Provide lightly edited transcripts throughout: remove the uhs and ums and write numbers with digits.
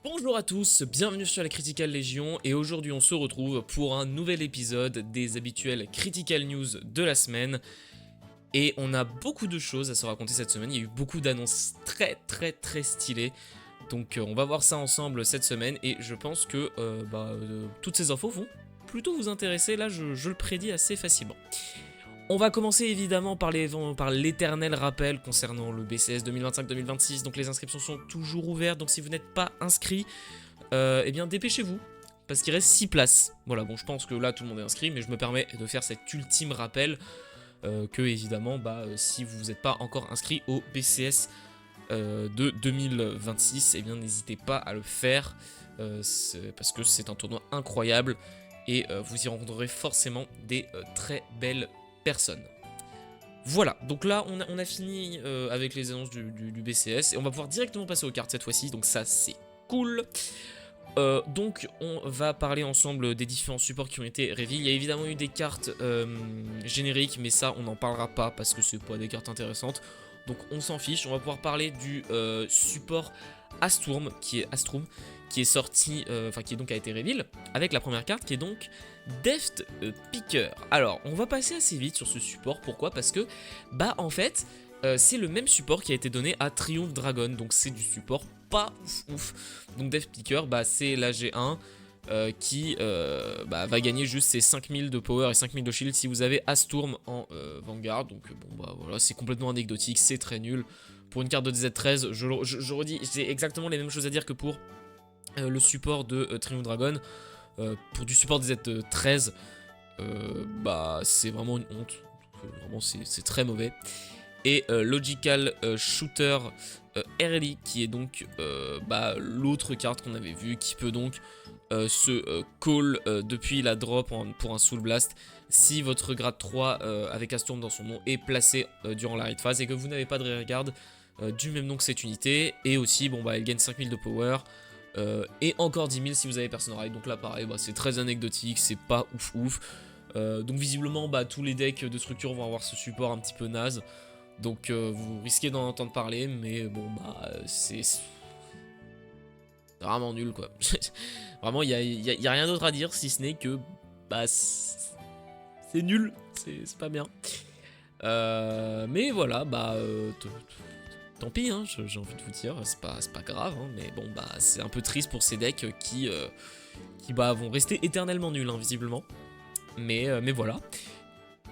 Bonjour à tous, bienvenue sur la Critical Légion et aujourd'hui on se retrouve pour un nouvel épisode des habituels Critical News de la semaine. Et on a beaucoup de choses à se raconter cette semaine, il y a eu beaucoup d'annonces très stylées. Donc on va voir ça ensemble cette semaine et je pense que toutes ces infos vont plutôt vous intéresser, là je le prédis assez facilement. On va commencer évidemment par l'éternel rappel concernant le BCS 2025-2026, donc les inscriptions sont toujours ouvertes, donc si vous n'êtes pas inscrit, eh bien dépêchez-vous, parce qu'il reste 6 places. Voilà, bon je pense que là tout le monde est inscrit, mais je me permets de faire cet ultime rappel, que évidemment, si vous n'êtes pas encore inscrit au BCS de 2026, eh bien n'hésitez pas à le faire, parce que c'est un tournoi incroyable, et vous y rencontrerez forcément des très belles personnes. Voilà, donc là on a fini avec les annonces du BCS et on va pouvoir directement passer aux cartes cette fois-ci, donc ça c'est cool. Donc on va parler ensemble des différents supports qui ont été reveal. Il y a évidemment eu des cartes génériques, mais ça on n'en parlera pas parce que c'est pas des cartes intéressantes. Donc on s'en fiche, on va pouvoir parler du support Astrum qui est sorti, qui donc a été reveal avec la première carte qui est donc Deft Picker. Alors on va passer assez vite sur ce support, pourquoi? Parce que en fait c'est le même support qui a été donné à Triumph Dragon, donc c'est du support pas ouf. Donc Deft Picker, c'est la G1 qui va gagner juste ses 5000 de power et 5000 de shield si vous avez Asturm en Vanguard. Donc voilà, c'est complètement anecdotique, c'est très nul. Pour une carte de DZ13, je redis, j'ai exactement les mêmes choses à dire que pour le support de Triumph Dragon. Pour du support DZ13, c'est vraiment une honte. Vraiment, c'est très mauvais. Et Logical Shooter RLI, qui est donc l'autre carte qu'on avait vue, qui peut donc se call depuis la drop pour un Soul Blast si votre grade 3 avec Asturm dans son nom est placé durant la raid phase et que vous n'avez pas de rearguard du même nom que cette unité. Et aussi, elle gagne 5000 de power. Et encore 10 000 si vous avez personne raid. Donc là pareil, c'est très anecdotique, c'est pas ouf. Donc visiblement tous les decks de structure vont avoir ce support un petit peu naze. Donc vous risquez d'en entendre parler, mais c'est vraiment nul quoi. Vraiment il y a rien d'autre à dire si ce n'est que c'est nul, c'est pas bien. Mais voilà, tant pis, hein, j'ai envie de vous dire, c'est pas grave, hein, mais c'est un peu triste pour ces decks qui vont rester éternellement nuls, hein, visiblement. Mais voilà.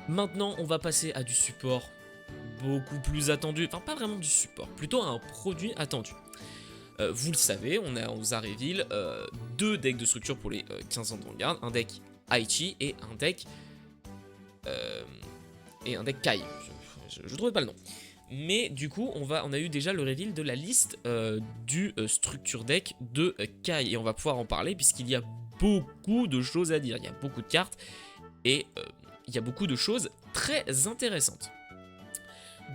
Maintenant, on va passer à du support beaucoup plus attendu, enfin pas vraiment du support, plutôt à un produit attendu. Vous le savez, on vous a reveal deux decks de structure pour les 15 ans de Vanguard, un deck Aichi et un deck Kai. Je trouvais pas le nom. Mais du coup, on a eu déjà le reveal de la liste du structure deck de Kai. Et on va pouvoir en parler puisqu'il y a beaucoup de choses à dire. Il y a beaucoup de cartes et il y a beaucoup de choses très intéressantes.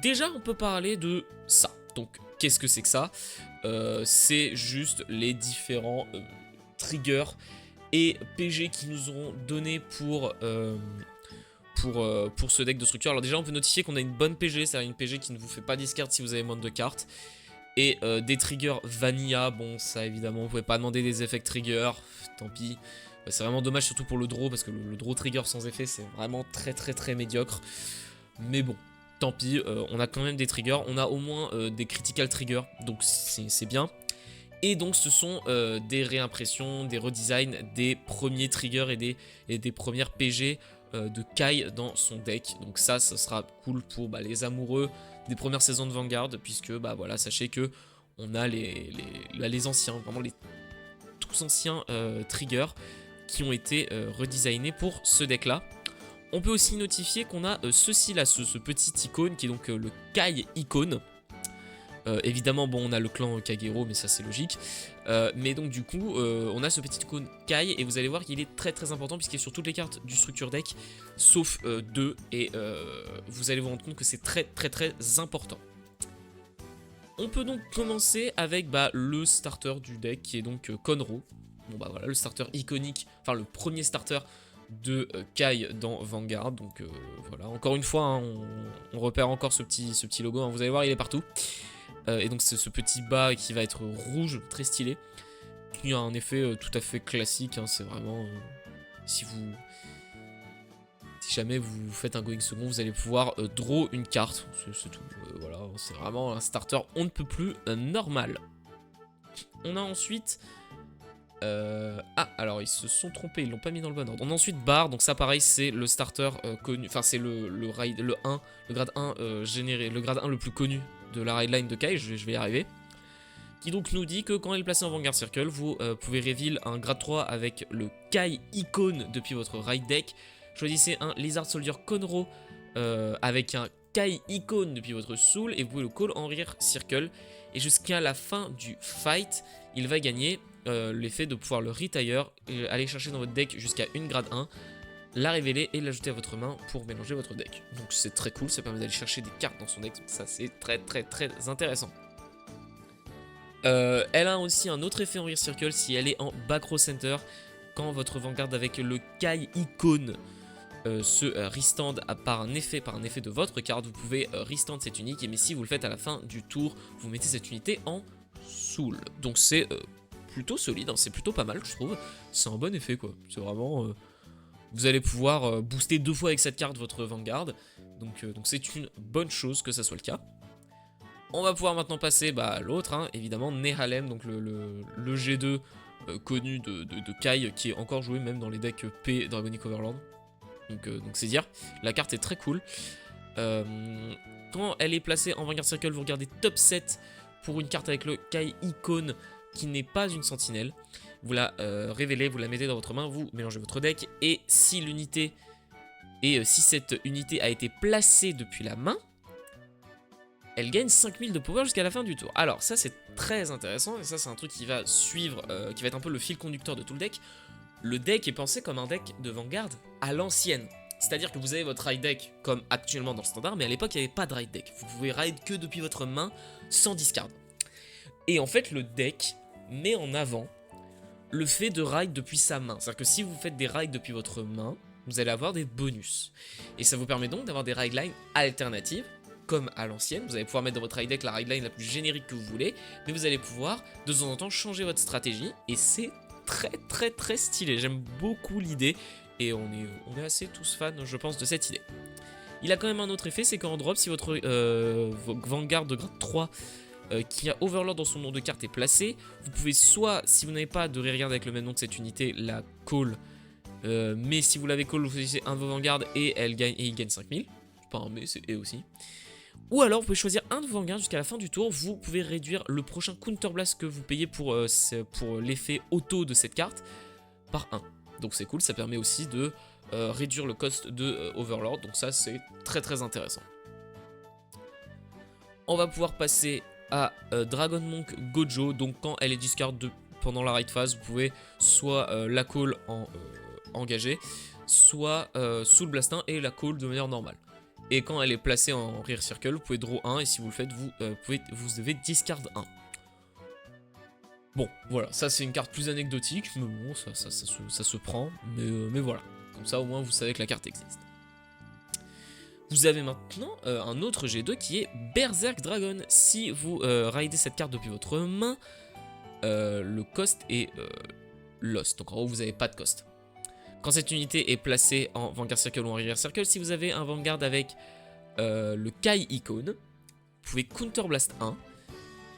Déjà, on peut parler de ça. Donc, qu'est-ce que c'est que ça? C'est juste les différents triggers et PG qui nous ont donné pour ce deck de structure. Alors déjà on peut notifier qu'on a une bonne PG, c'est-à-dire une PG qui ne vous fait pas discard si vous avez moins de cartes. Et des triggers vanilla, ça évidemment vous pouvez pas demander des effets trigger, tant pis. C'est vraiment dommage surtout pour le draw, parce que le draw trigger sans effet c'est vraiment très médiocre. Mais bon, tant pis, on a quand même des triggers, on a au moins des critical triggers, donc c'est bien. Et donc ce sont des réimpressions, des redesigns des premiers triggers et des premières PG de Kai dans son deck. Donc ça sera cool pour les amoureux des premières saisons de Vanguard, puisque voilà, sachez que on a les anciens, vraiment les tous anciens triggers qui ont été redesignés pour ce deck là. On peut aussi notifier qu'on a ceci là, ce petit icône qui est donc le Kai icône. Évidemment, on a le clan Kagero, mais ça c'est logique. Mais donc du coup, on a ce petit icône Kai, et vous allez voir qu'il est très important puisqu'il est sur toutes les cartes du structure deck, sauf 2, et vous allez vous rendre compte que c'est très important. On peut donc commencer avec le starter du deck qui est donc Conro. Voilà, le starter iconique, enfin le premier starter de Kai dans Vanguard. Donc voilà, encore une fois, hein, on repère encore ce petit logo, hein, vous allez voir, il est partout. Et donc c'est ce petit bas qui va être rouge, très stylé. qui a un effet tout à fait classique, hein, c'est vraiment... si jamais vous faites un going second, vous allez pouvoir draw une carte, c'est tout, voilà, c'est vraiment un starter on ne peut plus normal. On a ensuite... Ah, alors ils se sont trompés, ils l'ont pas mis dans le bon ordre. On a ensuite Bar, donc ça pareil, c'est le starter connu, enfin c'est le grade 1 généré, le grade 1 le plus connu de la raid line de Kai, je vais y arriver. Qui donc nous dit que quand elle est placée en Vanguard Circle, vous pouvez reveal un grade 3 avec le Kai Icon depuis votre raid deck. Choisissez un Lizard Soldier Conroe avec un Kai Icon depuis votre Soul et vous pouvez le call en Rear Circle. Et jusqu'à la fin du fight, il va gagner l'effet de pouvoir le retire, aller chercher dans votre deck jusqu'à une grade 1, la révéler et l'ajouter à votre main pour mélanger votre deck. Donc c'est très cool, ça permet d'aller chercher des cartes dans son deck, ça c'est très intéressant. Elle a aussi un autre effet en Rear Circle si elle est en back row center. Quand votre Vanguard avec le Kai Icon se restand par un effet de votre carte, vous pouvez restand cette unique, mais si vous le faites à la fin du tour, vous mettez cette unité en soul. Donc c'est plutôt solide, hein, c'est plutôt pas mal je trouve, c'est un bon effet quoi, c'est vraiment... vous allez pouvoir booster 2 fois avec cette carte votre Vanguard, donc c'est une bonne chose que ça soit le cas. On va pouvoir maintenant passer à l'autre, hein, évidemment, Nehalem, donc le G2 connu de Kai, qui est encore joué même dans les decks P Dragonic Overlord. Donc c'est dire, la carte est très cool. Quand elle est placée en Vanguard Circle, vous regardez top 7 pour une carte avec le Kai Icon qui n'est pas une sentinelle. Vous la révélez, vous la mettez dans votre main, vous mélangez votre deck, et si l'unité, si cette unité a été placée depuis la main, elle gagne 5000 de power jusqu'à la fin du tour. Alors ça c'est très intéressant, et ça c'est un truc qui va suivre, qui va être un peu le fil conducteur de tout le deck. Le deck est pensé comme un deck de Vanguard à l'ancienne. C'est-à-dire que vous avez votre raid deck comme actuellement dans le standard, mais à l'époque il n'y avait pas de raid deck. Vous pouvez raid que depuis votre main sans discard. Et en fait le deck met en avant le fait de raid depuis sa main. C'est-à-dire que si vous faites des raids depuis votre main, vous allez avoir des bonus. Et ça vous permet donc d'avoir des raid lines alternatives, comme à l'ancienne. Vous allez pouvoir mettre dans votre raid deck la raid line la plus générique que vous voulez, mais vous allez pouvoir de temps en temps changer votre stratégie, et c'est très stylé. J'aime beaucoup l'idée, et on est assez tous fans, je pense, de cette idée. Il a quand même un autre effet, c'est qu'en drop, si votre Vanguard de grade 3 qui a Overlord dans son nom de carte est placé, vous pouvez soit, si vous n'avez pas de regarde avec le même nom que cette unité, la call, mais si vous l'avez call, vous choisissez un de vos Vanguard et il gagne 5000. C'est pas un mais, c'est et aussi. Ou alors vous pouvez choisir un de vos Vanguard jusqu'à la fin du tour, vous pouvez réduire le prochain Counterblast que vous payez pour l'effet auto de cette carte par 1. Donc c'est cool, ça permet aussi de réduire le cost de Overlord, donc ça c'est très intéressant. On va pouvoir passer à Dragon Monk Gojo, donc quand elle est discard pendant la raid phase, vous pouvez soit la call en engagé, soit Soul Blast 1 et la call de manière normale. Et quand elle est placée en Rear Circle, vous pouvez draw 1, et si vous le faites, vous devez discard 1. Bon, voilà, ça c'est une carte plus anecdotique, mais bon, ça se prend, mais voilà. Comme ça, au moins, vous savez que la carte existe. Vous avez maintenant un autre G2 qui est Berserk Dragon. Si vous raidez cette carte depuis votre main, le cost est lost. Donc en gros, vous n'avez pas de cost. Quand cette unité est placée en Vanguard Circle ou en Rear Circle, si vous avez un Vanguard avec le Kai Icon, vous pouvez Counterblast 1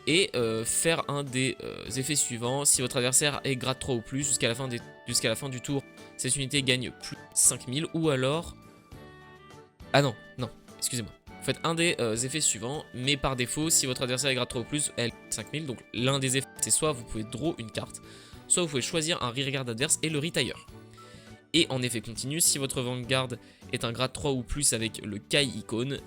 et faire un des effets suivants. Si votre adversaire est grade 3 ou plus, jusqu'à la fin du tour, cette unité gagne plus 5000, ou alors... Ah non, excusez-moi. Vous faites un des effets suivants, mais par défaut, si votre adversaire est grade 3 ou plus, elle gagne 5000. Donc l'un des effets, c'est soit vous pouvez draw une carte, soit vous pouvez choisir un rearguard adverse et le retire. Et en effet continu, si votre Vanguard est un grade 3 ou plus avec le Kai Icon,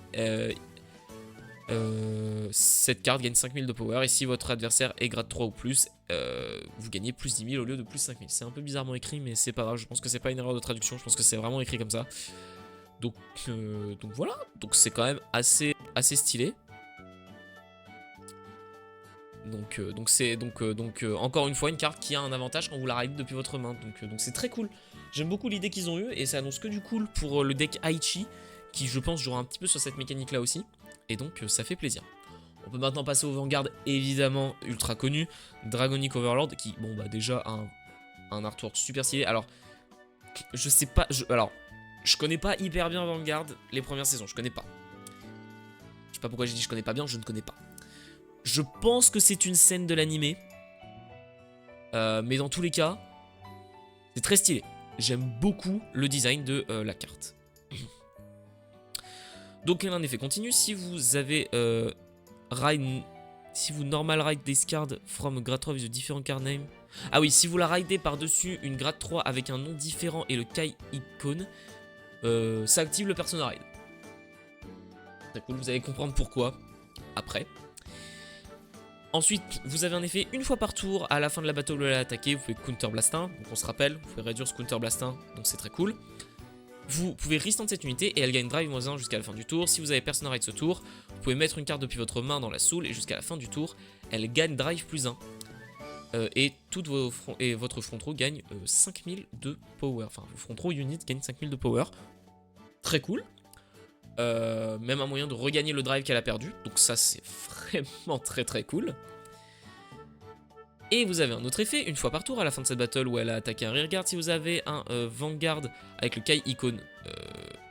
cette carte gagne 5000 de power, et si votre adversaire est grade 3 ou plus, vous gagnez plus 10 000 au lieu de plus 5000. C'est un peu bizarrement écrit, mais c'est pas grave, je pense que c'est pas une erreur de traduction, je pense que c'est vraiment écrit comme ça. Donc voilà, donc c'est quand même assez stylé. Donc encore une fois une carte qui a un avantage quand vous la raidez depuis votre main, donc c'est très cool. J'aime beaucoup l'idée qu'ils ont eue, et ça annonce que du cool pour le deck Aichi, qui je pense jouera un petit peu sur cette mécanique là aussi, et donc ça fait plaisir. On peut maintenant passer au Vanguard, évidemment ultra connu, Dragonic Overlord, qui, bon bah déjà un artwork super stylé. Alors, je sais pas, alors, je connais pas hyper bien Vanguard les premières saisons, je connais pas. Je sais pas pourquoi j'ai dit je connais pas bien, je ne connais pas. Je pense que c'est une scène de l'animé, mais dans tous les cas, c'est très stylé. J'aime beaucoup le design de la carte. Donc un effet continu, si vous avez si vous normal ride discard from grade 3 with a different card name. Ah oui, si vous la ridez par-dessus une grade 3 avec un nom différent et le Kai icône, ça active le Persona Ride. Très cool, vous allez comprendre pourquoi après. Ensuite, vous avez un effet une fois par tour, à la fin de la battle où elle a attaqué, vous pouvez Counter Blast 1, donc on se rappelle, vous pouvez réduire ce Counter Blast 1, donc c'est très cool. Vous pouvez restand cette unité et elle gagne Drive -1 jusqu'à la fin du tour. Si vous avez Persona Ride ce tour, vous pouvez mettre une carte depuis votre main dans la soul et jusqu'à la fin du tour, elle gagne Drive +1. Et votre front row gagne 5000 de power. Enfin, vos front row unit gagne 5000 de power. Très cool. Même un moyen de regagner le drive qu'elle a perdu. Donc ça, c'est vraiment très cool. Et vous avez un autre effet, une fois par tour, à la fin de cette battle où elle a attaqué un rearguard, si vous avez un Vanguard avec le Kai icône,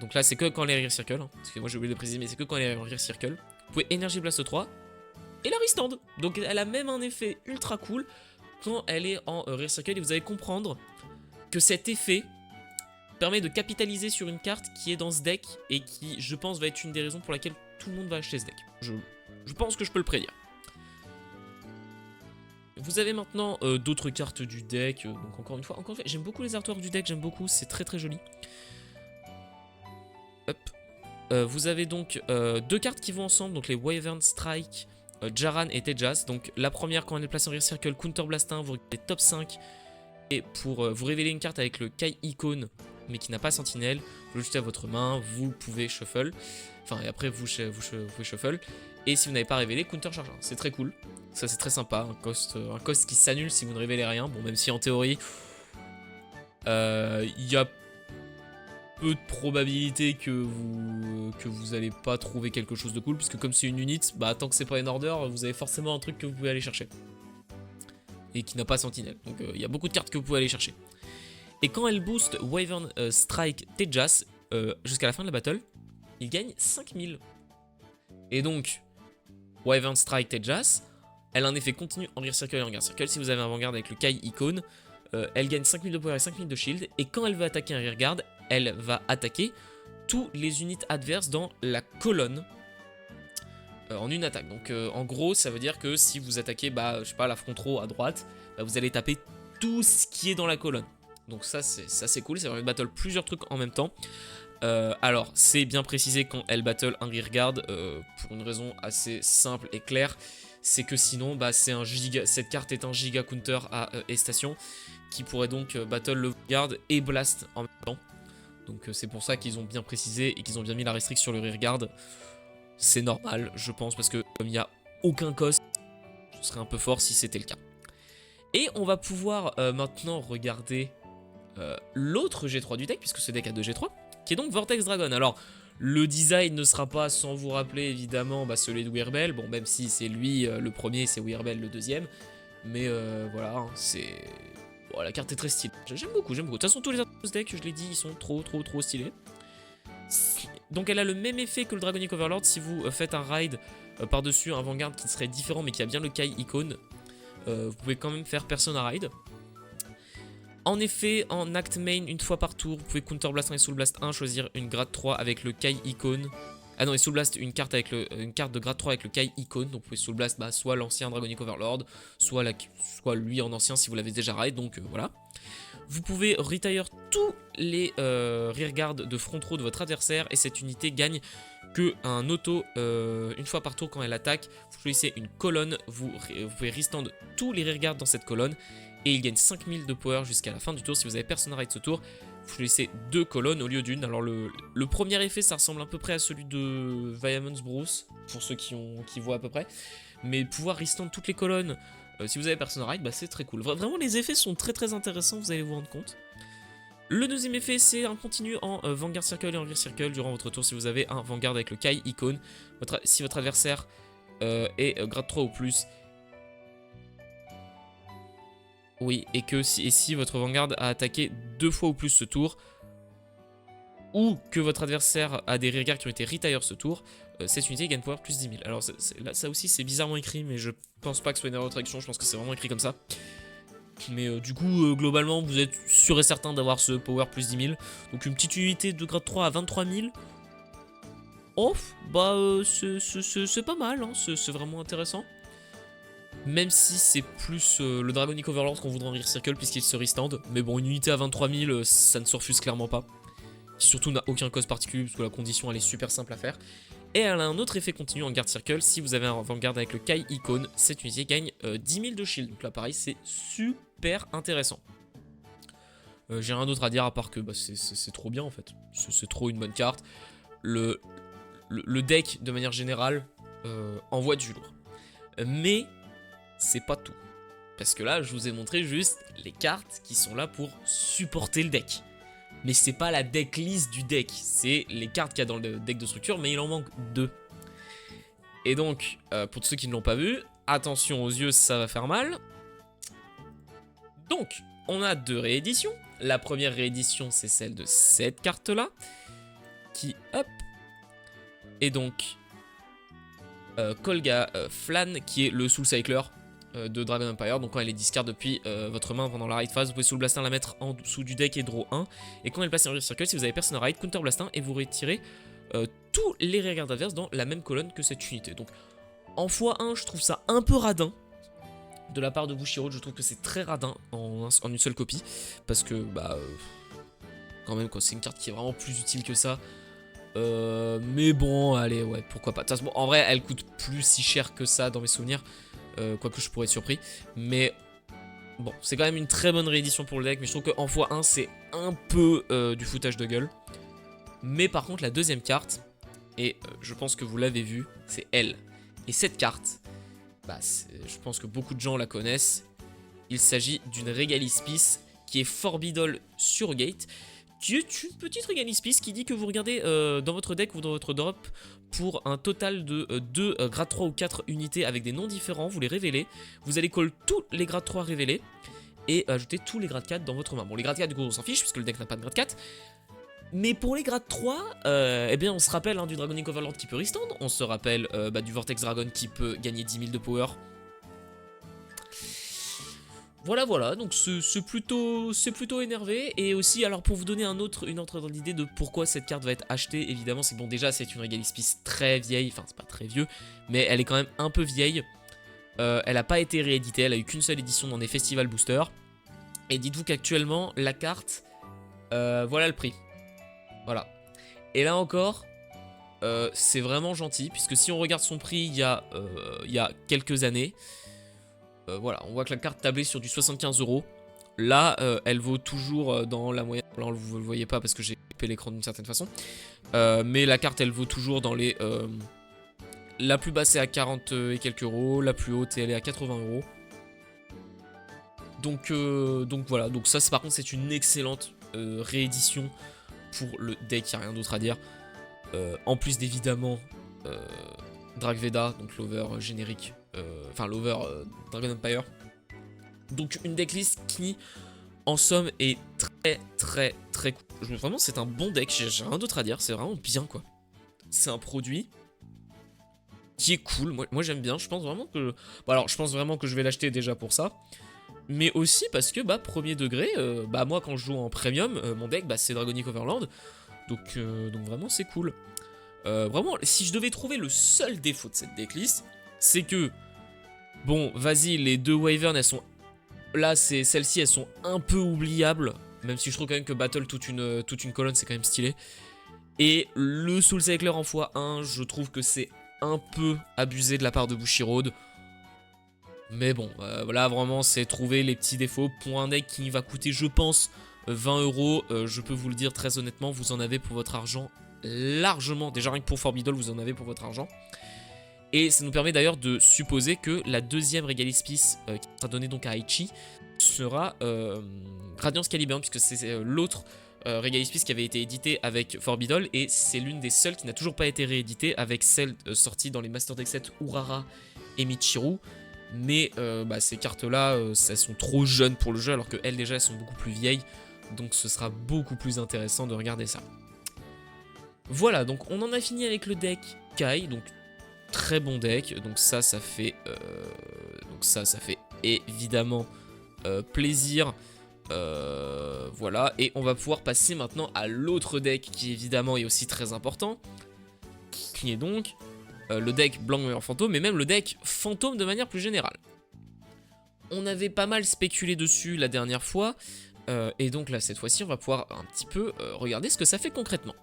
donc là c'est que quand elle est rear circle, hein, excusez-moi j'ai oublié de le préciser, mais c'est que quand elle est rear circle, vous pouvez Energy Blast 3 et la restand. Donc elle a même un effet ultra cool quand elle est en rear circle, et vous allez comprendre que cet effet permet de capitaliser sur une carte qui est dans ce deck et qui, je pense, va être une des raisons pour laquelle tout le monde va acheter ce deck. Je pense que je peux le prédire. Vous avez maintenant d'autres cartes du deck, donc encore une fois, j'aime beaucoup les artworks du deck, j'aime beaucoup, c'est très joli. Hop. Vous avez donc deux cartes qui vont ensemble, donc les Wyvern Strike, Jaran et Tejas. Donc la première, quand elle est placée en rear circle, Counter Blast 1, vous regardez top 5, et pour vous révéler une carte avec le Kai icône, mais qui n'a pas sentinelle, vous l'ajoutez à votre main, vous pouvez shuffle, enfin et après vous pouvez shuffle. Et si vous n'avez pas révélé, Counter Charge 1, c'est très cool. Ça c'est très sympa, un cost qui s'annule si vous ne révélez rien. Bon, même si en théorie, il y a peu de probabilité que vous allez pas trouver quelque chose de cool, puisque comme c'est une unit, bah tant que c'est pas une order, vous avez forcément un truc que vous pouvez aller chercher. Et qui n'a pas sentinelle, donc il y a beaucoup de cartes que vous pouvez aller chercher. Et quand elle booste Wyvern Strike Tejas jusqu'à la fin de la battle, il gagne 5000. Et donc, Wyvern Strike Tejas, elle a un effet continu en rear circle et en guard circle. Si vous avez un Vanguard avec le Kai icône, elle gagne 5000 de power et 5000 de shield. Et quand elle veut attaquer un rearguard, elle va attaquer tous les unités adverses dans la colonne en une attaque. Donc en gros, ça veut dire que si vous attaquez, bah, je sais pas, la front row à droite, bah, vous allez taper tout ce qui est dans la colonne. Donc ça c'est cool, ça permet de battle plusieurs trucs en même temps. Alors c'est bien précisé quand elle battle un rearguard, pour une raison assez simple et claire, c'est que sinon bah, cette carte est un giga counter à Station qui pourrait donc battle le rearguard et blast en même temps. Donc c'est pour ça qu'ils ont bien précisé et qu'ils ont bien mis la restriction sur le rearguard. C'est normal je pense, parce que comme il n'y a aucun cost, ce serait un peu fort si c'était le cas. Et on va pouvoir maintenant regarder l'autre G3 du deck, puisque ce deck a 2 G3, qui est donc Vortex Dragon. Alors, le design ne sera pas, sans vous rappeler évidemment, bah, celui de Wearbel. Bon, même si c'est lui le premier, c'est Wearbel le deuxième. Mais voilà, hein, c'est... Bon, la carte est très stylée. J'aime beaucoup, j'aime beaucoup. De toute façon, tous les artworks de ce deck, je l'ai dit, ils sont trop stylés. Donc elle a le même effet que le Dragonic Overlord. Si vous faites un ride par-dessus un Vanguard qui serait différent, mais qui a bien le Kai icône, vous pouvez quand même faire Persona Ride. En effet, en Act Main, une fois par tour, vous pouvez Counter Blast 1 et Soul Blast 1, choisir une grade 3 avec le Kai icône. Ah non, et Soul Blast une carte de grade 3 avec le Kai icône. Donc vous pouvez Soul Blast soit l'ancien Dragonic Overlord, soit lui en ancien si vous l'avez déjà ride, donc voilà. Vous pouvez retire tous les rearguards de front row de votre adversaire, et cette unité gagne que un auto une fois par tour quand elle attaque. Vous choisissez une colonne, vous pouvez restand tous les rearguards dans cette colonne, et il gagne 5000 de power jusqu'à la fin du tour. Si vous avez Persona Ride ce tour, vous choisissez 2 colonnes au lieu d'une. Alors le premier effet, ça ressemble à peu près à celui de Viamon's Bruce, pour ceux qui voient à peu près. Mais pouvoir restand toutes les colonnes, si vous avez Persona Ride, bah, c'est très cool. Vraiment, les effets sont très intéressants, vous allez vous rendre compte. Le deuxième effet, c'est un continu en Vanguard Circle et en Rear Circle durant votre tour. Si vous avez un Vanguard avec le Kai icône, si votre adversaire grade 3 ou plus. Oui, et que si votre Vanguard a attaqué 2 fois ou plus ce tour, ou que votre adversaire a des rearguards qui ont été retire ce tour, cette unité gagne power plus 10 000. Alors là, ça aussi, c'est bizarrement écrit, mais je pense pas que ce soit une erreur de traduction, je pense que c'est vraiment écrit comme ça. Mais du coup, globalement, vous êtes sûr et certain d'avoir ce power plus 10 000. Donc une petite unité de grade 3 à 23 000. Off, bah c'est pas mal, hein, c'est vraiment intéressant. Même si c'est plus le Dragonic Overlord qu'on voudrait en Rear Circle puisqu'il se restand. Mais bon, une unité à 23 000, ça ne se refuse clairement pas. Surtout n'a aucun cost particulier parce que la condition elle est super simple à faire. Et elle a un autre effet continu en Guard Circle. Si vous avez un Vanguard avec le Kai Icon, cette unité gagne 10 000 de shield. Donc là pareil, c'est super intéressant. J'ai rien d'autre à dire à part que bah, c'est trop bien en fait. C'est trop une bonne carte. Le deck de manière générale envoie du lourd. Mais c'est pas tout. Parce que là, je vous ai montré juste les cartes qui sont là pour supporter le deck. Mais c'est pas la decklist du deck, c'est les cartes qu'il y a dans le deck de structure, mais il en manque 2. Et donc, pour ceux qui ne l'ont pas vu, attention aux yeux, ça va faire mal. Donc, on a 2 rééditions. La première réédition, c'est celle de cette carte-là, qui, hop, et donc Kolga Flan, qui est le Soul Cycler de Dragon Empire. Donc quand elle est discard depuis votre main pendant la raid phase, vous pouvez Soul Blast 1 la mettre en dessous du deck et draw 1. Et quand elle passe en Rear Circle, si vous avez personne à raid, Counter Blast 1 et vous retirez tous les rearguards adverses dans la même colonne que cette unité. Donc en x1, je trouve ça un peu radin. De la part de Bushiroad, je trouve que c'est très radin en une seule copie. Parce que, bah, quand même, c'est une carte qui est vraiment plus utile que ça. Mais bon, allez, ouais, pourquoi pas. De toute façon, en vrai, elle coûte plus si cher que ça dans mes souvenirs. Quoique je pourrais être surpris. Mais bon, c'est quand même une très bonne réédition pour le deck. Mais je trouve qu'en x1, c'est un peu du foutage de gueule. Mais par contre, la deuxième carte, et je pense que vous l'avez vu, c'est elle. Et cette carte, bah, je pense que beaucoup de gens la connaissent. Il s'agit d'une Regalis Peace qui est Forbidol Surrogate, qui est une petite Regalis Peace qui dit que vous regardez dans votre deck ou dans votre drop pour un total de 2 grade 3 ou 4 unités avec des noms différents, vous les révélez, vous allez call tous les grades 3 révélés et ajouter tous les grades 4 dans votre main. Bon, les grades 4 du coup on s'en fiche puisque le deck n'a pas de grade 4, mais pour les grades 3, eh bien on se rappelle du Dragonic Overlord qui peut restand, on se rappelle du Vortex Dragon qui peut gagner 10 000 de power. Voilà, donc c'est plutôt énervé. Et aussi, alors pour vous donner une autre dans l'idée de pourquoi cette carte va être achetée, évidemment, c'est que bon, déjà c'est une Regalis Peace très vieille, enfin c'est pas très vieux, mais elle est quand même un peu vieille. Elle n'a pas été rééditée, elle a eu qu'une seule édition dans des Festival Booster. Et dites-vous qu'actuellement, la carte, voilà le prix. Voilà. Et là encore, c'est vraiment gentil, puisque si on regarde son prix il y a quelques années, voilà, on voit que la carte tablée sur du 75 €. Là, elle vaut toujours dans la moyenne. Là, vous le voyez pas parce que j'ai coupé l'écran d'une certaine façon. Mais la carte, elle vaut toujours dans les... la plus basse est à 40 et quelques euros. La plus haute, elle est à 80 €. Donc voilà. Donc ça, par contre, c'est une excellente réédition pour le deck. Il n'y a rien d'autre à dire. En plus d'évidemment Dragveda, donc l'over générique. Enfin l'over Dragon Empire. Donc une decklist qui en somme est très cool. Vraiment c'est un bon deck, j'ai rien d'autre à dire, c'est vraiment bien quoi. C'est un produit qui est cool, moi j'aime bien, je pense vraiment que... Bon, alors je pense vraiment que je vais l'acheter déjà pour ça. Mais aussi parce que bah premier degré, bah moi quand je joue en premium, mon deck bah, c'est Dragonic Overlord. Donc vraiment c'est cool. Vraiment si je devais trouver le seul défaut de cette decklist, c'est que bon, vas-y, les 2 Wyvern, elles sont... Là, celles-ci, elles sont un peu oubliables. Même si je trouve quand même que Battle, toute une colonne, c'est quand même stylé. Et le Soul Cycler en x1, je trouve que c'est un peu abusé de la part de Bushiroad. Mais bon, voilà, vraiment, c'est trouver les petits défauts. Pour un deck qui va coûter, je pense, 20 €, je peux vous le dire très honnêtement, vous en avez pour votre argent largement. Déjà, rien que pour Forbidol, vous en avez pour votre argent. Et ça nous permet d'ailleurs de supposer que la deuxième Regalis Peace qui sera donnée donc à Aichi sera Radiance Caliburn, puisque c'est l'autre Regalis Peace qui avait été édité avec Forbidol, et c'est l'une des seules qui n'a toujours pas été rééditée avec celle sortie dans les Master Deck Set Urara et Michiru. Mais ces cartes-là, elles sont trop jeunes pour le jeu, alors qu'elles déjà, elles sont beaucoup plus vieilles. Donc ce sera beaucoup plus intéressant de regarder ça. Voilà, donc on en a fini avec le deck Kai, donc très bon deck. Donc ça fait évidemment plaisir. Voilà, et on va pouvoir passer maintenant à l'autre deck qui évidemment est aussi très important, qui est donc le deck Blanc-Meilleur Fantôme, mais même le deck Fantôme de manière plus générale. On avait pas mal spéculé dessus la dernière fois, et donc là cette fois-ci on va pouvoir un petit peu regarder ce que ça fait concrètement.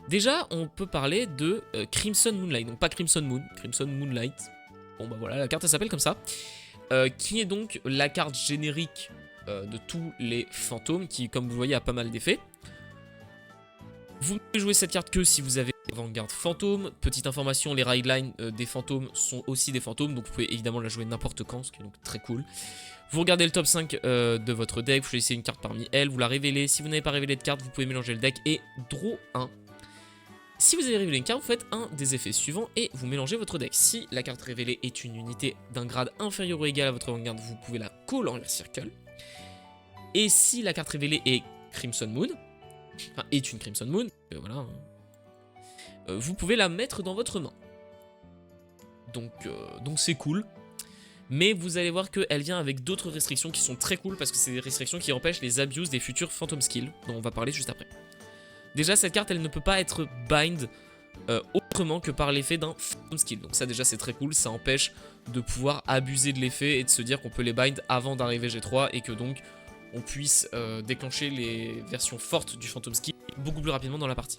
Déjà on peut parler de Crimson Moonlight, donc pas Crimson Moon, Crimson Moonlight, bon bah voilà la carte elle s'appelle comme ça, qui est donc la carte générique de tous les fantômes, qui comme vous voyez a pas mal d'effets. Vous ne pouvez jouer cette carte que si vous avez Vanguard Fantôme. Petite information, les Rideline des fantômes sont aussi des fantômes, donc vous pouvez évidemment la jouer n'importe quand, ce qui est donc très cool. Vous regardez le top 5 de votre deck, vous choisissez une carte parmi elles, vous la révélez. Si vous n'avez pas révélé de carte, vous pouvez mélanger le deck et draw 1. Si vous avez révélé une carte, vous faites un des effets suivants et vous mélangez votre deck. Si la carte révélée est une unité d'un grade inférieur ou égal à votre Vanguard, vous pouvez la call en Air Circle. Et si la carte révélée est Crimson Moon, enfin est une Crimson Moon, voilà, vous pouvez la mettre dans votre main. Donc c'est cool. Mais vous allez voir qu'elle vient avec d'autres restrictions qui sont très cool, parce que c'est des restrictions qui empêchent les abuses des futurs Phantom Skills, dont on va parler juste après. Déjà, cette carte, elle ne peut pas être bind autrement que par l'effet d'un Phantom Skill. Donc ça déjà c'est très cool, ça empêche de pouvoir abuser de l'effet et de se dire qu'on peut les bind avant d'arriver G3 et que donc on puisse déclencher les versions fortes du Phantom Skill beaucoup plus rapidement dans la partie.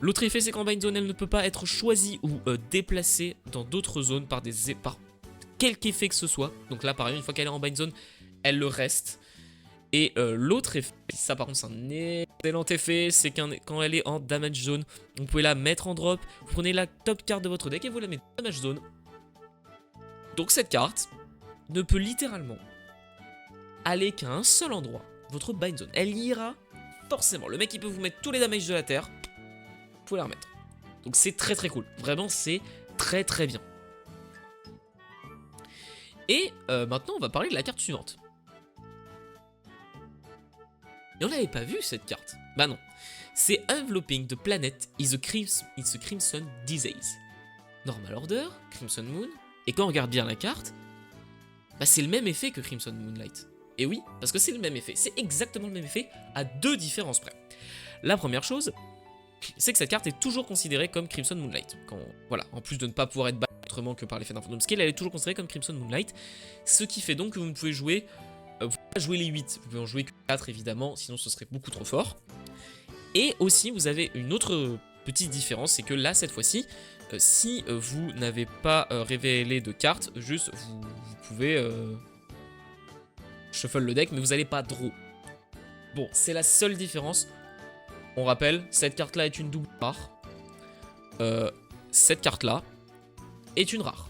L'autre effet, c'est qu'en bind zone, elle ne peut pas être choisie ou déplacée dans d'autres zones par quelque effet que ce soit. Donc là, pareil, une fois qu'elle est en bind zone, elle le reste. Et l'autre effet, ça par contre c'est un excellent effet, c'est quand elle est en damage zone, vous pouvez la mettre en drop, vous prenez la top carte de votre deck et vous la mettez en damage zone. Donc cette carte ne peut littéralement aller qu'à un seul endroit, votre bind zone. Elle y ira forcément. Le mec il peut vous mettre tous les damages de la terre, vous pouvez la remettre. Donc c'est très très cool, vraiment c'est très très bien. Et maintenant on va parler de la carte suivante. Et on l'avait pas vu cette carte. Bah non. C'est Enveloping the Planet is a Crimson Disease. Normal Order, Crimson Moon. Et quand on regarde bien la carte, bah c'est le même effet que Crimson Moonlight. Et oui, parce que c'est le même effet. C'est exactement le même effet à deux différences près. La première chose, c'est que cette carte est toujours considérée comme Crimson Moonlight. Voilà, en plus de ne pas pouvoir être battue autrement que par l'effet d'un Phantom Skill, elle est toujours considérée comme Crimson Moonlight. Ce qui fait donc que vous ne pouvez jouer... Vous pouvez pas jouer les 8, vous pouvez en jouer que 4 évidemment, sinon ce serait beaucoup trop fort. Et aussi vous avez une autre petite différence, c'est que là cette fois-ci, si vous n'avez pas révélé de carte, juste vous pouvez shuffle le deck, mais vous n'allez pas draw. Bon, c'est la seule différence. On rappelle, cette carte là est une double rare. Cette carte là est une rare.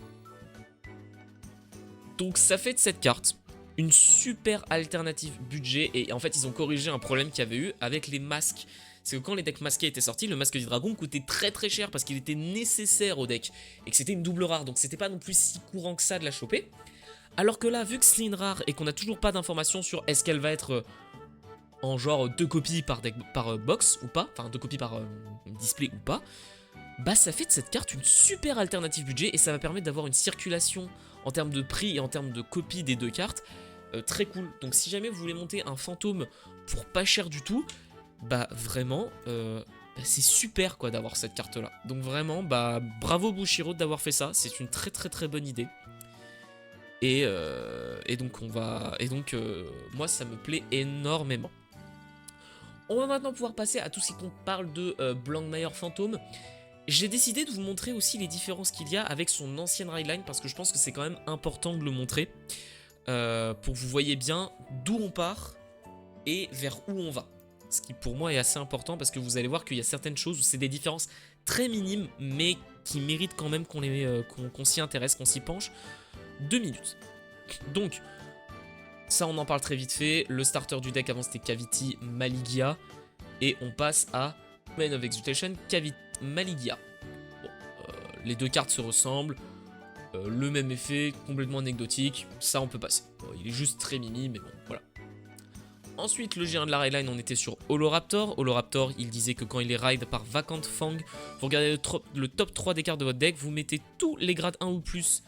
Donc ça fait de cette carte une super alternative budget, et en fait ils ont corrigé un problème qu'il y avait eu avec les masques. C'est que quand les decks masqués étaient sortis, le masque du dragon coûtait très très cher parce qu'il était nécessaire au deck et que c'était une double rare, donc c'était pas non plus si courant que ça de la choper. Alors que là, vu que c'est une rare et qu'on a toujours pas d'informations sur est-ce qu'elle va être en genre 2 copies par box ou pas, enfin 2 copies par display ou pas, bah ça fait de cette carte une super alternative budget et ça va permettre d'avoir une circulation en termes de prix et en termes de copies des deux cartes très cool. Donc si jamais vous voulez monter un fantôme pour pas cher du tout, bah vraiment c'est super quoi d'avoir cette carte là. Donc vraiment bah bravo Bushiro d'avoir fait ça, c'est une très très très bonne idée. Et donc moi ça me plaît énormément. On va maintenant pouvoir passer à tout ce qu'on parle de Blancmeyer Fantôme. J'ai décidé de vous montrer aussi les différences qu'il y a avec son ancienne Rideline parce que je pense que c'est quand même important de le montrer pour que vous voyez bien d'où on part et vers où on va. Ce qui pour moi est assez important parce que vous allez voir qu'il y a certaines choses où c'est des différences très minimes mais qui méritent quand même qu'on s'y intéresse, qu'on s'y penche. 2 minutes. Donc, ça on en parle très vite fait. Le starter du deck avant c'était Cavity Maligia. Et on passe à Man of Exultation, Cavite Maligia. Bon, les deux cartes se ressemblent. Le même effet, complètement anecdotique. Ça, on peut passer. Bon, il est juste très mimi, mais bon, voilà. Ensuite, le géant de la raidline, on était sur Holoraptor. Holoraptor, il disait que quand il est raid par Vacant Fang, vous regardez le top 3 des cartes de votre deck, vous mettez tous les grades 1 ou plus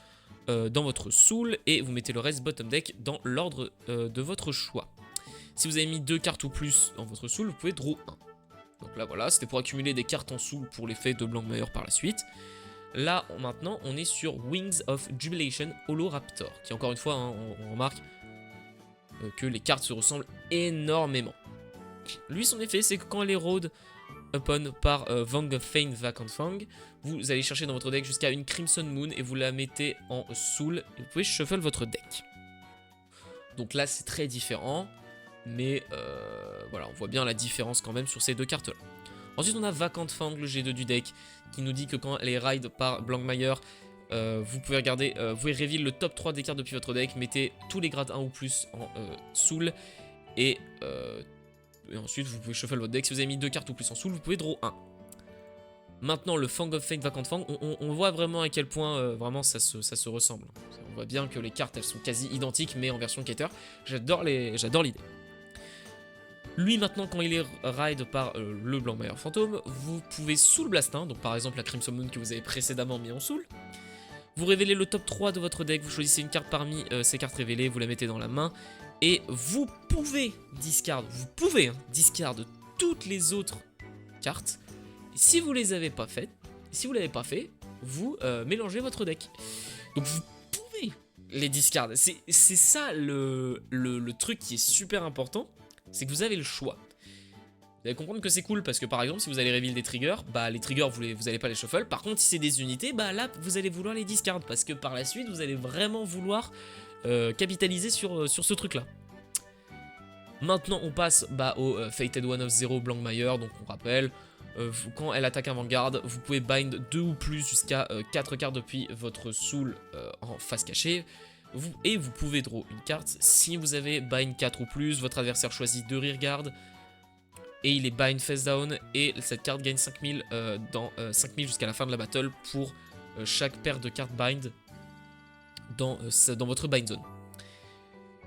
dans votre soul et vous mettez le reste bottom deck dans l'ordre de votre choix. Si vous avez mis 2 cartes ou plus dans votre soul, vous pouvez draw 1. Donc là, voilà, c'était pour accumuler des cartes en soul pour l'effet de Blancmeyer par la suite. Là, maintenant, on est sur Wings of Jubilation Holoraptor, qui encore une fois, hein, on remarque que les cartes se ressemblent énormément. Lui, son effet, c'est que quand elle est road upon par Vang of Fein Vacant Fang, vous allez chercher dans votre deck jusqu'à une Crimson Moon et vous la mettez en soul. Et vous pouvez shuffle votre deck. Donc là, c'est très différent, mais voilà, on voit bien la différence quand même sur ces deux cartes-là. Ensuite, on a Vacant Fang, le G2 du deck, qui nous dit que quand elle est raid par Blancmeyer, vous pouvez regarder, vous pouvez reveal le top 3 des cartes depuis votre deck, mettez tous les grades 1 ou plus en soul, et ensuite vous pouvez shuffle votre deck. Si vous avez mis 2 cartes ou plus en soul, vous pouvez draw 1. Maintenant, le Fang of Fake Vacant Fang, on voit vraiment à quel point vraiment ça se ressemble. On voit bien que les cartes elles sont quasi identiques, mais en version Keter. J'adore l'idée. Lui maintenant, quand il est raid par le Blancmeyer Fantôme, vous pouvez soul blast 1, donc par exemple la Crimson Moon que vous avez précédemment mis en soul. Vous révélez le top 3 de votre deck, vous choisissez une carte parmi ces cartes révélées, vous la mettez dans la main. Et vous pouvez discard toutes les autres cartes. Si vous les avez pas faites, si vous l'avez pas fait, vous mélangez votre deck. Donc vous pouvez les discard. C'est ça le truc qui est super important, c'est que vous avez le choix. Vous allez comprendre que c'est cool parce que par exemple si vous allez reveal des triggers, bah les triggers vous allez pas les shuffle. Par contre si c'est des unités, bah là vous allez vouloir les discard parce que par la suite vous allez vraiment vouloir capitaliser sur ce truc là. Maintenant on passe au Fated One of Zero Blancmeyer, donc on rappelle, quand elle attaque un Vanguard, vous pouvez bind 2 ou plus jusqu'à 4 cartes depuis votre soul en face cachée. Et vous pouvez draw une carte. Si vous avez bind 4 ou plus, votre adversaire choisit 2 rearguard et il est bind face down et cette carte gagne 5000 5000 jusqu'à la fin de la battle pour chaque paire de cartes bind dans votre bind zone.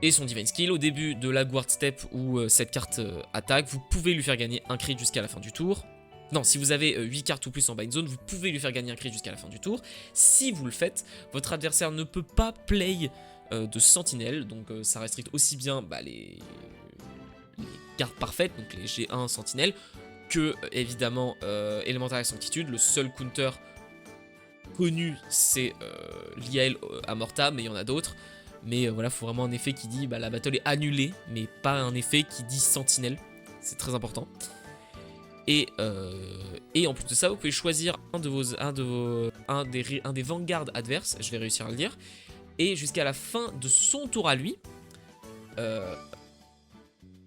Et son Divine Skill, au début de la Guard Step où cette carte attaque, vous pouvez lui faire gagner un crit jusqu'à la fin du tour. Non, si vous avez 8 cartes ou plus en bind zone, vous pouvez lui faire gagner un crit jusqu'à la fin du tour. Si vous le faites, votre adversaire ne peut pas play de sentinelle, donc ça restricte aussi bien les cartes parfaites, donc les G1 sentinelle, que évidemment Elemental Sanctitude. Le seul counter connu c'est l'IAL Amorta, mais il y en a d'autres. Mais voilà, il faut vraiment un effet qui dit la battle est annulée, mais pas un effet qui dit sentinelle. C'est très important. Et en plus de ça, vous pouvez choisir un des Vanguard adverses, je vais réussir à le dire. Et jusqu'à la fin de son tour à lui,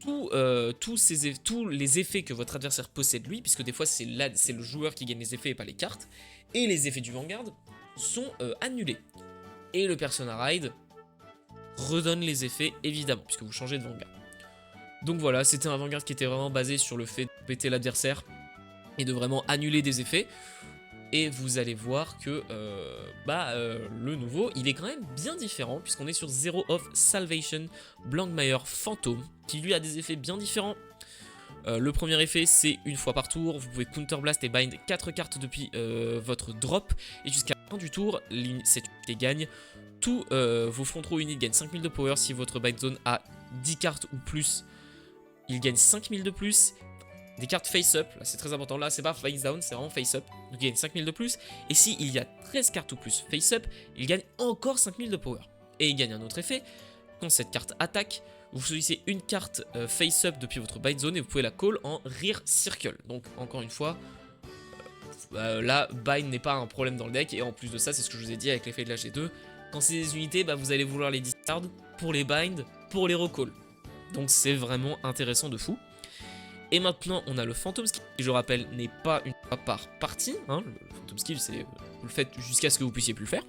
tous les effets que votre adversaire possède lui, puisque des fois c'est le joueur qui gagne les effets et pas les cartes, et les effets du Vanguard sont annulés. Et le Persona Raid redonne les effets évidemment, puisque vous changez de Vanguard. Donc voilà, c'était un Vanguard qui était vraiment basé sur le fait de péter l'adversaire et de vraiment annuler des effets. Et vous allez voir que le nouveau, il est quand même bien différent, puisqu'on est sur Zero of Salvation Blancmeyer Fantôme, qui lui a des effets bien différents. Le premier effet, c'est une fois par tour, vous pouvez Counter Blast et bind 4 cartes depuis votre drop, et jusqu'à la fin du tour, cette unité gagne. Tous vos front row units gagnent 5000 de power. Si votre bind zone a 10 cartes ou plus, il gagne 5000 de plus. Des cartes face up, là c'est très important, là c'est pas face down, c'est vraiment face up, donc il gagne 5000 de plus. Et si il y a 13 cartes ou plus face up, il gagne encore 5000 de power. Et il gagne un autre effet, quand cette carte attaque, vous choisissez une carte face up depuis votre bind zone et vous pouvez la call en rear circle. Donc encore une fois, là bind n'est pas un problème dans le deck, et en plus de ça, c'est ce que je vous ai dit avec l'effet de la G2, quand c'est des unités, vous allez vouloir les discard pour les bind, pour les recall. Donc c'est vraiment intéressant de fou. Et maintenant, on a le Phantom Skill, qui, je rappelle, n'est pas une fois par partie. Hein. Le Phantom Skill, c'est vous le faites jusqu'à ce que vous puissiez plus le faire.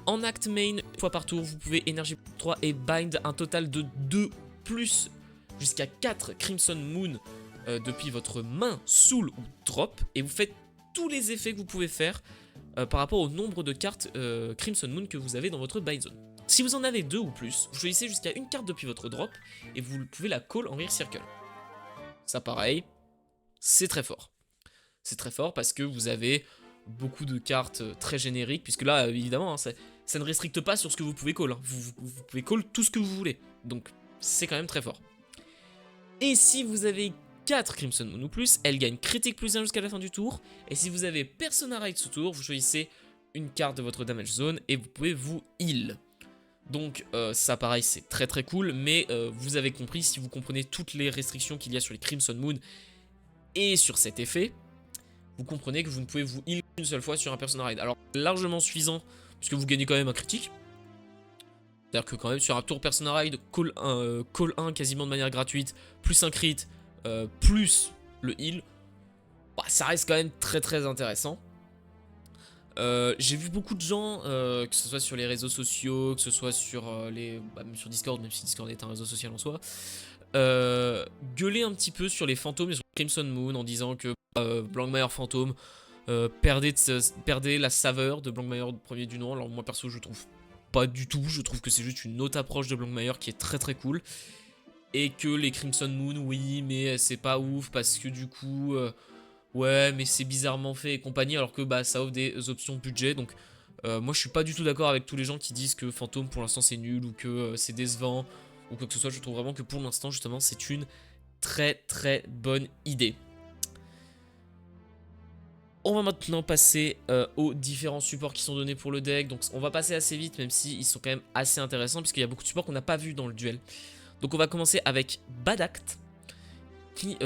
En acte main, une fois par tour, vous pouvez énergie 3 et bind un total de 2 plus jusqu'à 4 Crimson Moon depuis votre main, soul ou drop, et vous faites tous les effets que vous pouvez faire par rapport au nombre de cartes Crimson Moon que vous avez dans votre buy zone. Si vous en avez 2 ou plus, vous choisissez jusqu'à une carte depuis votre drop, et vous pouvez la call en Rear Circle. Ça pareil, c'est très fort. C'est très fort parce que vous avez beaucoup de cartes très génériques, puisque là, évidemment, hein, ça ne restricte pas sur ce que vous pouvez call. Hein. Vous pouvez call tout ce que vous voulez. Donc, c'est quand même très fort. Et si vous avez 4 Crimson Moon ou plus, elle gagne critique plus 1 jusqu'à la fin du tour. Et si vous avez Persona Ride ce tour, vous choisissez une carte de votre damage zone et vous pouvez vous heal. Donc ça pareil c'est très très cool, mais vous avez compris, si vous comprenez toutes les restrictions qu'il y a sur les Crimson Moon et sur cet effet, vous comprenez que vous ne pouvez vous heal qu'une seule fois sur un Persona Ride. Alors largement suffisant, puisque vous gagnez quand même un critique. C'est-à-dire que quand même sur un tour Persona Ride, call 1 quasiment de manière gratuite, plus un crit, plus le heal, bah, ça reste quand même très très intéressant. J'ai vu beaucoup de gens, que ce soit sur les réseaux sociaux, que ce soit sur, même sur Discord, même si Discord est un réseau social en soi, gueuler un petit peu sur les fantômes et sur Crimson Moon en disant que Blankmeyer fantôme perdait la saveur de Blankmeyer premier du nom. Alors moi perso je trouve pas du tout, je trouve que c'est juste une autre approche de Blankmeyer qui est très très cool. Et que les Crimson Moon, oui mais c'est pas ouf parce que du coup... ouais mais c'est bizarrement fait et compagnie, alors que bah ça offre des options budget. Donc moi je suis pas du tout d'accord avec tous les gens qui disent que Fantôme pour l'instant c'est nul ou que c'est décevant ou quoi que ce soit. Je trouve vraiment que pour l'instant justement c'est une très très bonne idée. On va maintenant passer aux différents supports qui sont donnés pour le deck. Donc on va passer assez vite même si ils sont quand même assez intéressants puisqu'il y a beaucoup de supports qu'on n'a pas vu dans le duel. Donc on va commencer avec Bad Act, qui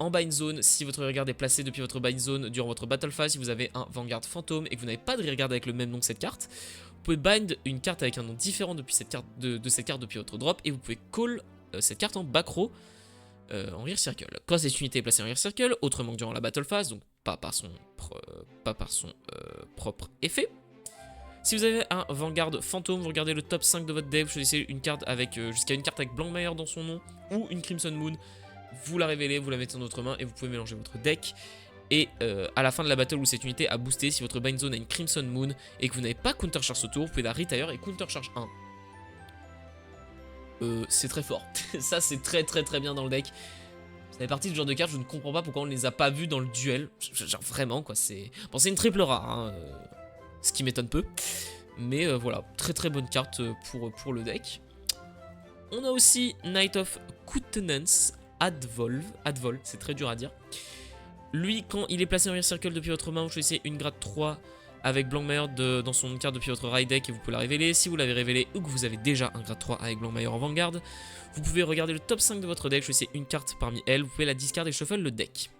en bind zone, si votre rearguard est placé depuis votre bind zone durant votre battle phase, si vous avez un Vanguard fantôme et que vous n'avez pas de rearguard avec le même nom que cette carte, vous pouvez bind une carte avec un nom différent depuis cette carte, de cette carte depuis votre drop, et vous pouvez call cette carte en back row en rear circle. Quand cette unité est placée en rear circle, autrement que durant la battle phase, donc pas par son propre effet. Si vous avez un Vanguard fantôme, vous regardez le top 5 de votre deck, vous choisissez une carte avec jusqu'à une carte avec Blankmeyer dans son nom ou une Crimson Moon. Vous la révélez, vous la mettez dans votre main et vous pouvez mélanger votre deck. Et à la fin de la battle où cette unité a boosté, si votre bind zone a une Crimson Moon et que vous n'avez pas counter charge ce tour, vous pouvez la retire et counter charge 1. C'est très fort. Ça c'est très très très bien dans le deck. Ça fait partie du genre de carte, je ne comprends pas pourquoi on ne les a pas vues dans le duel. Genre vraiment quoi, c'est... Bon c'est une triple rare, hein, ce qui m'étonne peu. Mais voilà, très très bonne carte pour le deck. On a aussi Knight of Countenance. Advol, c'est très dur à dire. Lui, quand il est placé en rear circle depuis votre main, vous choisissez une grade 3 avec Blankmeyer dans son carte depuis votre ride deck et vous pouvez la révéler. Si vous l'avez révélé ou que vous avez déjà un grade 3 avec Blankmeyer en Vanguard, vous pouvez regarder le top 5 de votre deck, choisissez une carte parmi elles, vous pouvez la discard et shuffle le deck.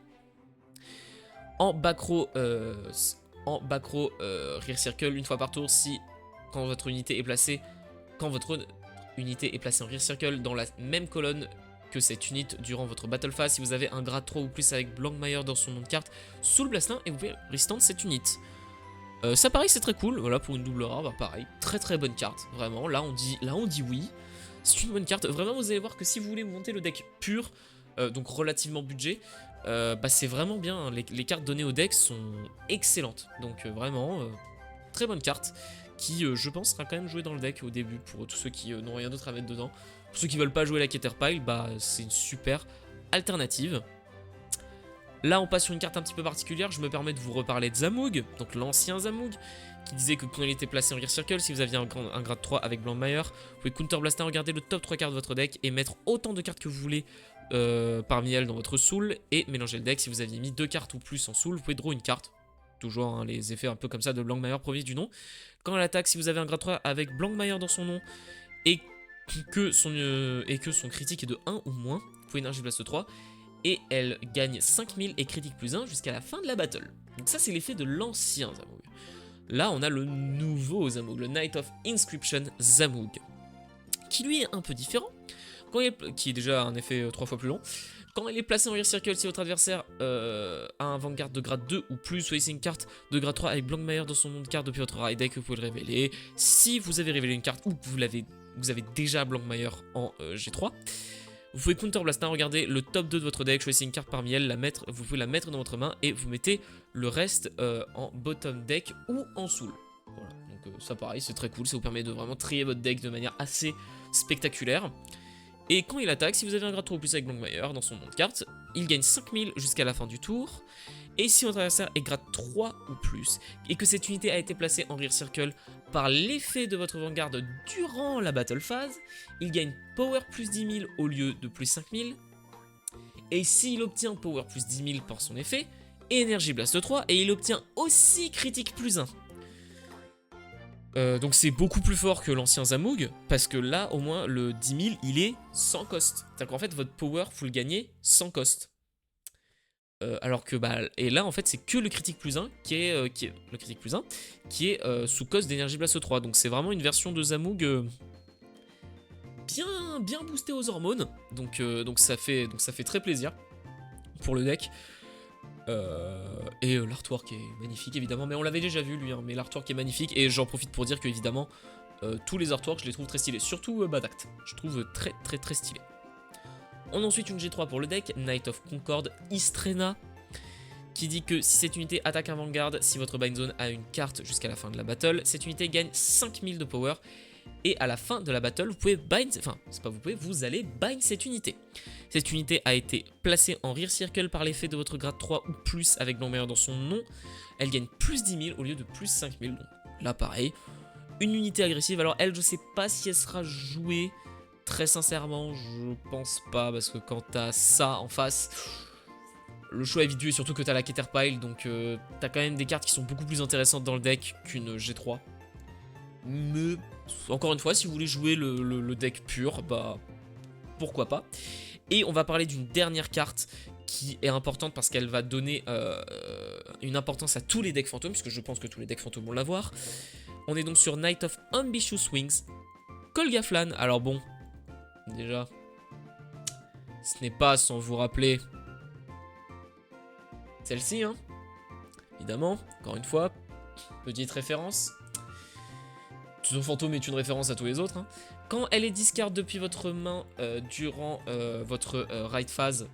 En back row, rear circle, une fois par tour, quand votre unité est placée en rear circle dans la même colonne que cette unité durant votre battle phase, si vous avez un grade 3 ou plus avec Blankmeyer dans son nom de carte sous le Blastin, et vous pouvez restand cette unité. Ça pareil c'est très cool, voilà pour une double rare, bah pareil, très très bonne carte, vraiment, là on dit oui, c'est une bonne carte, vraiment vous allez voir que si vous voulez monter le deck pur, donc relativement budget, bah c'est vraiment bien, hein. Les cartes données au deck sont excellentes, donc vraiment, très bonne carte, qui je pense sera quand même jouée dans le deck au début, pour tous ceux qui n'ont rien d'autre à mettre dedans. Pour ceux qui veulent pas jouer la Caterpillar, bah c'est une super alternative. Là on passe sur une carte un petit peu particulière, je me permets de vous reparler de Zamoug, donc l'ancien Zamoug, qui disait que quand il était placé en rear circle, si vous aviez un grade 3 avec Blankmeyer, vous pouvez counter blaster, regarder le top 3 cartes de votre deck et mettre autant de cartes que vous voulez parmi elles dans votre soul et mélanger le deck. Si vous aviez mis 2 cartes ou plus en soul, vous pouvez draw une carte. Toujours hein, les effets un peu comme ça de Blankmeyer premier du nom. Quand elle attaque, si vous avez un grade 3 avec Blankmeyer dans son nom et que son critique est de 1 ou moins, vous pouvez Energy Blast 3 et elle gagne 5000 et critique plus 1 jusqu'à la fin de la battle. Donc ça c'est l'effet de l'ancien Zamoug. Là on a le nouveau Zamoug, le Knight of Inscription Zamoug, qui lui est un peu différent, qui est déjà un effet 3 fois plus long. Quand il est placé en rear circle, si votre adversaire a un Vanguard de grade 2 ou plus, choisissez une carte de grade 3 avec Blankmeyer dans son nom de carte depuis votre ride deck, vous pouvez le révéler. Si vous avez révélé une carte ou que vous avez déjà Blankmeyer en G3, Vous pouvez Counter Blast, hein, regardez le top 2 de votre deck, choisissez une carte parmi elles, vous pouvez la mettre dans votre main et vous mettez le reste en bottom deck ou en soul. Voilà, donc ça pareil, c'est très cool, ça vous permet de vraiment trier votre deck de manière assez spectaculaire. Et quand il attaque, si vous avez un grade 3 ou plus avec Blankmire dans son nom de carte, il gagne 5000 jusqu'à la fin du tour. Et si votre adversaire est grade 3 ou plus, et que cette unité a été placée en rear circle par l'effet de votre Vanguard durant la battle phase, il gagne power plus 10 000 au lieu de plus 5000. Et s'il obtient power plus 10 000 par son effet, Energy Blast 3, et il obtient aussi critique plus 1. Donc c'est beaucoup plus fort que l'ancien Zamoug, parce que là, au moins, le 10 000, il est sans cost. C'est-à-dire qu'en fait, votre power, vous le gagnez sans cost. Alors que, bah, et là, en fait, c'est que le critique plus 1 qui est, sous cost d'Energy Blast 3. Donc c'est vraiment une version de Zamoug bien boostée aux hormones. Donc ça fait très plaisir pour le deck. Et l'artwork est magnifique évidemment, mais on l'avait déjà vu lui, hein, mais l'artwork est magnifique et j'en profite pour dire que évidemment tous les artworks je les trouve très stylés, surtout Badact, je trouve très stylé. On a ensuite une G3 pour le deck, Knight of Concord Istrena, qui dit que si cette unité attaque un Vanguard, si votre bind zone a une carte jusqu'à la fin de la battle, cette unité gagne 5000 de power. Et à la fin de la battle, vous pouvez bind, enfin, c'est pas vous pouvez, vous allez bind cette unité. Cette unité a été placée en rear circle par l'effet de votre grade 3 ou plus avec Blankmire dans son nom. Elle gagne plus 10 000 au lieu de plus 5000. Donc là, pareil. Une unité agressive. Alors, elle, je sais pas si elle sera jouée. Très sincèrement, je pense pas. Parce que quand t'as ça en face, le choix est vite vu. Et surtout que t'as la Caterpillar. Donc, t'as quand même des cartes qui sont beaucoup plus intéressantes dans le deck qu'une G3. Mais, encore une fois, si vous voulez jouer le deck pur, bah, pourquoi pas. Et on va parler d'une dernière carte qui est importante parce qu'elle va donner une importance à tous les decks fantômes, puisque je pense que tous les decks fantômes vont l'avoir. On est donc sur Knight of Ambitious Wings, Kolgaflan. Alors bon, déjà, ce n'est pas sans vous rappeler celle-ci, hein. Évidemment, encore une fois, petite référence. Son fantôme est une référence à tous les autres, hein. Quand elle est discard depuis votre main durant votre ride phase,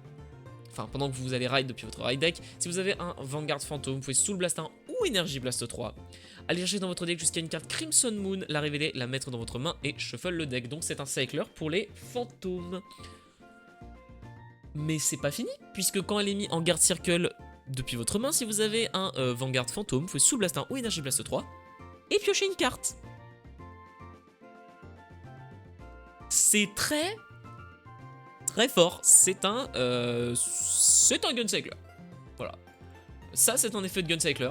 enfin pendant que vous allez ride depuis votre ride deck, si vous avez un Vanguard fantôme, vous pouvez Soul Blast 1 ou Energy Blast 3, aller chercher dans votre deck jusqu'à une carte Crimson Moon, la révéler, la mettre dans votre main et shuffle le deck. Donc c'est un cycler pour les fantômes. Mais c'est pas fini, puisque quand elle est mise en guard circle depuis votre main, si vous avez un Vanguard fantôme, vous pouvez Soul Blast 1 ou Energy Blast 3 et piocher une carte. C'est très fort, c'est un Guncycler. Voilà. Ça c'est un effet de Guncycler.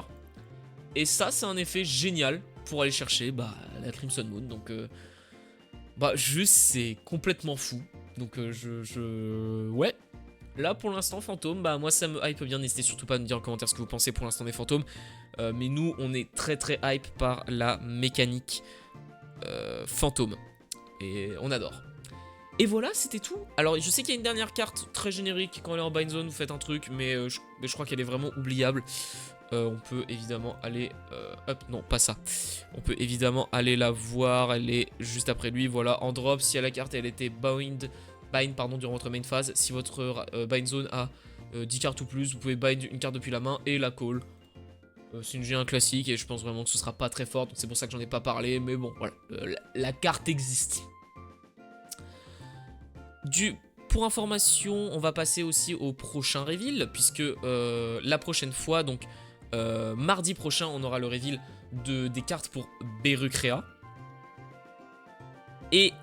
Et ça c'est un effet génial pour aller chercher la Crimson Moon. Donc juste c'est complètement fou. Donc ouais. Là pour l'instant fantôme, moi ça me hype bien. N'hésitez surtout pas à me dire en commentaire ce que vous pensez pour l'instant des fantômes. Mais nous on est très hype par la mécanique fantôme. Et on adore. Et voilà, c'était tout. Alors, je sais qu'il y a une dernière carte très générique. Quand elle est en bind zone, vous faites un truc, mais je crois qu'elle est vraiment oubliable. On peut évidemment aller... hop, non, pas ça. On peut évidemment aller la voir. Elle est juste après lui. Voilà, en drop, si à la carte, elle était bind durant votre main phase. Si votre bind zone a 10 cartes ou plus, vous pouvez bind une carte depuis la main et la call. C'est une G1 classique et je pense vraiment que ce sera pas très fort. Donc c'est pour ça que j'en ai pas parlé. Mais bon, voilà, la carte existe. Pour information, on va passer aussi au prochain reveal, puisque la prochaine fois, donc mardi prochain, on aura le reveal des cartes pour Berucrea. Et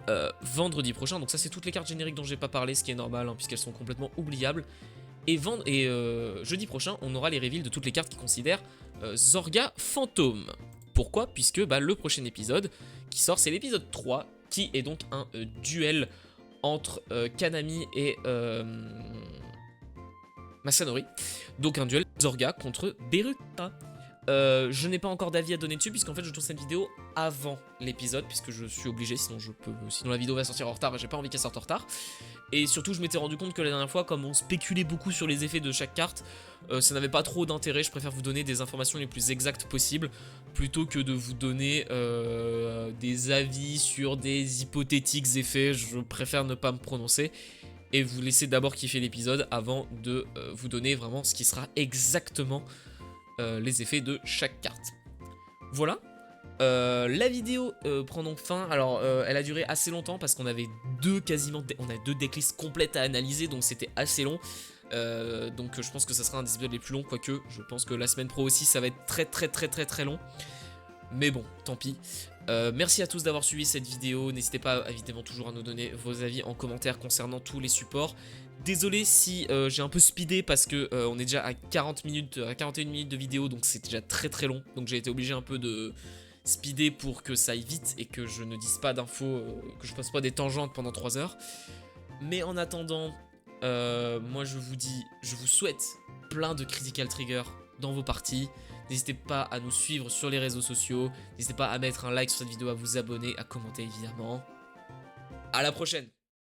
vendredi prochain, donc ça c'est toutes les cartes génériques dont j'ai pas parlé, ce qui est normal, hein, puisqu'elles sont complètement oubliables. Et jeudi prochain, on aura les reveals de toutes les cartes qui considèrent Zorga Fantôme. Pourquoi? Puisque le prochain épisode qui sort, c'est l'épisode 3, qui est donc un duel entre Kanami et Masanori. Donc un duel Zorga contre Berucrea. Je n'ai pas encore d'avis à donner dessus, puisqu'en fait je tourne cette vidéo avant l'épisode, puisque je suis obligé, sinon la vidéo va sortir en retard, j'ai pas envie qu'elle sorte en retard. Et surtout je m'étais rendu compte que la dernière fois, comme on spéculait beaucoup sur les effets de chaque carte, ça n'avait pas trop d'intérêt. Je préfère vous donner des informations les plus exactes possibles, plutôt que de vous donner des avis sur des hypothétiques effets. Je préfère ne pas me prononcer. et vous laisser d'abord kiffer l'épisode avant de vous donner vraiment ce qui sera exactement les effets de chaque carte. Voilà. La vidéo prend donc fin. Alors elle a duré assez longtemps parce qu'on avait deux decklists complètes à analyser, donc c'était assez long. Donc je pense que ça sera un des épisodes les plus longs, quoique je pense que la semaine pro aussi ça va être très long. Mais bon, tant pis. Merci à tous d'avoir suivi cette vidéo. N'hésitez pas évidemment toujours à nous donner vos avis en commentaire concernant tous les supports. Désolé si j'ai un peu speedé parce que on est déjà à 41 minutes de vidéo, donc c'est déjà très long. Donc j'ai été obligé un peu de speeder pour que ça aille vite et que je ne dise pas d'infos, que je passe pas des tangentes pendant 3 heures. Mais en attendant, moi je vous souhaite plein de critical triggers dans vos parties. N'hésitez pas à nous suivre sur les réseaux sociaux. N'hésitez pas à mettre un like sur cette vidéo, à vous abonner, à commenter évidemment. À la prochaine!